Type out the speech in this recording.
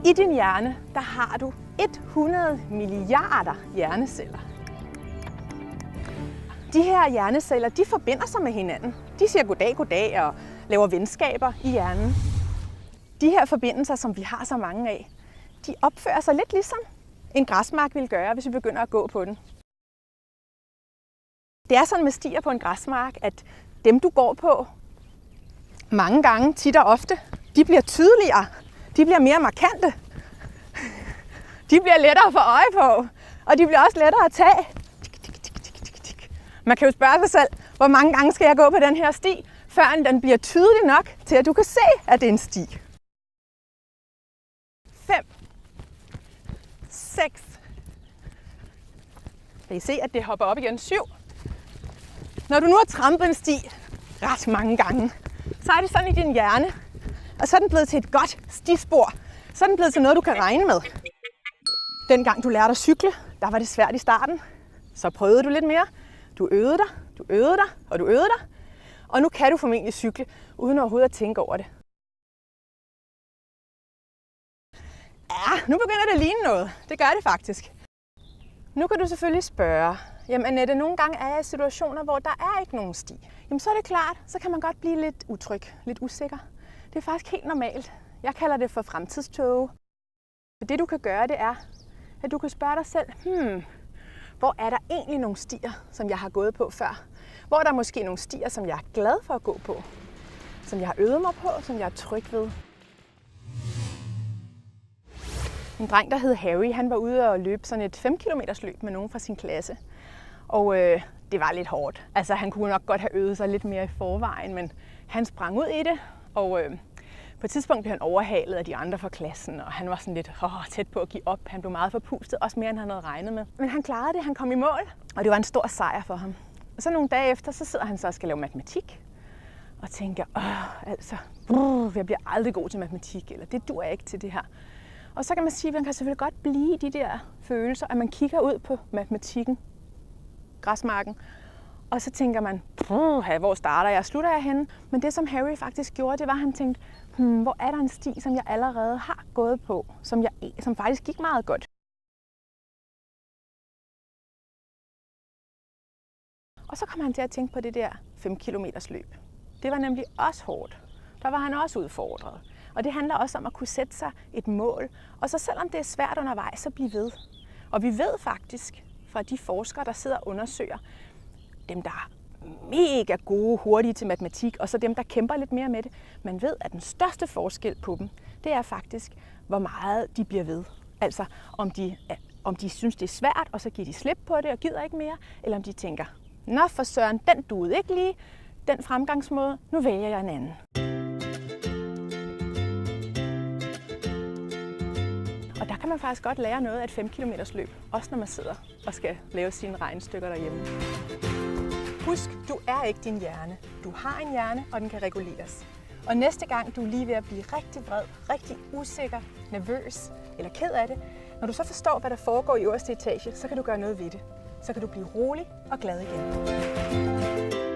I din hjerne, der har du 100 milliarder hjerneceller. De her hjerneceller, de forbinder sig med hinanden. De siger goddag, goddag og laver venskaber i hjernen. De her forbindelser, som vi har så mange af, de opfører sig lidt ligesom en græsmark ville gøre, hvis vi begynder at gå på den. Det er sådan med stier på en græsmark, at dem du går på mange gange, tit og ofte, de bliver tydeligere. De bliver mere markante. De bliver lettere at få øje på, og de bliver også lettere at tage. Man kan jo spørge sig selv, hvor mange gange skal jeg gå på den her sti, før den bliver tydelig nok til, at du kan se, at det er en sti. 5, 6. Kan I se, at det hopper op igen? 7. Når du nu har trampet en sti ret mange gange, så er det sådan i din hjerne, og så er den blevet til et godt stispor. Så er den blevet til noget, du kan regne med. Dengang du lærte at cykle, der var det svært i starten. Så prøvede du lidt mere. Du øvede dig, du øvede dig, og du øvede dig. Og nu kan du formentlig cykle, uden overhovedet at tænke over det. Ja, nu begynder det at ligne noget. Det gør det faktisk. Nu kan du selvfølgelig spørge, jamen Annette, nogle gange er jeg i situationer, hvor der er ikke nogen sti. Jamen så er det klart, så kan man godt blive lidt utryg, lidt usikker. Det er faktisk helt normalt. Jeg kalder det for fremtidståge. Det du kan gøre, det er, at du kan spørge dig selv, hvor er der egentlig nogle stier, som jeg har gået på før? Hvor er der måske nogle stier, som jeg er glad for at gå på? Som jeg har øvet mig på, som jeg er tryg ved? En dreng, der hed Harry, han var ude og løbe sådan et 5 km løb med nogen fra sin klasse. Og det var lidt hårdt. Altså han kunne nok godt have øvet sig lidt mere i forvejen, men han sprang ud i det. Og på et tidspunkt blev han overhalet af de andre fra klassen, og han var sådan lidt tæt på at give op. Han blev meget forpustet, også mere end han havde regnet med. Men han klarede det, han kom i mål, og det var en stor sejr for ham. Og så nogle dage efter, så sidder han så og skal lave matematik, og tænker, jeg bliver aldrig god til matematik, eller det duer jeg ikke til det her. Og så kan man sige, at man kan selvfølgelig godt blive de der følelser, at man kigger ud på matematikken, græsmarken, og så tænker man, hvor starter jeg, slutter jeg henne? Men det, som Harry faktisk gjorde, det var, at han tænkte, hvor er der en sti, som jeg allerede har gået på, som faktisk gik meget godt. Og så kom han til at tænke på det der 5 km løb. Det var nemlig også hårdt. Der var han også udfordret. Og det handler også om at kunne sætte sig et mål. Og så selvom det er svært undervejs, så blive ved. Og vi ved faktisk fra de forskere, der sidder og undersøger, dem der er mega gode, hurtige til matematik, og så dem, der kæmper lidt mere med det, man ved, at den største forskel på dem, det er faktisk, hvor meget de bliver ved. Altså om de synes, det er svært, og så giver de slip på det og gider ikke mere, eller om de tænker, nå for søren, den duede ikke lige, den fremgangsmåde, nu vælger jeg en anden. Og der kan man faktisk godt lære noget af et 5 km løb, også når man sidder og skal lave sine regnestykker derhjemme. Husk, du er ikke din hjerne. Du har en hjerne, og den kan reguleres. Og næste gang du er lige ved at blive rigtig vred, rigtig usikker, nervøs eller ked af det, når du så forstår, hvad der foregår i øverste etage, så kan du gøre noget ved det. Så kan du blive rolig og glad igen.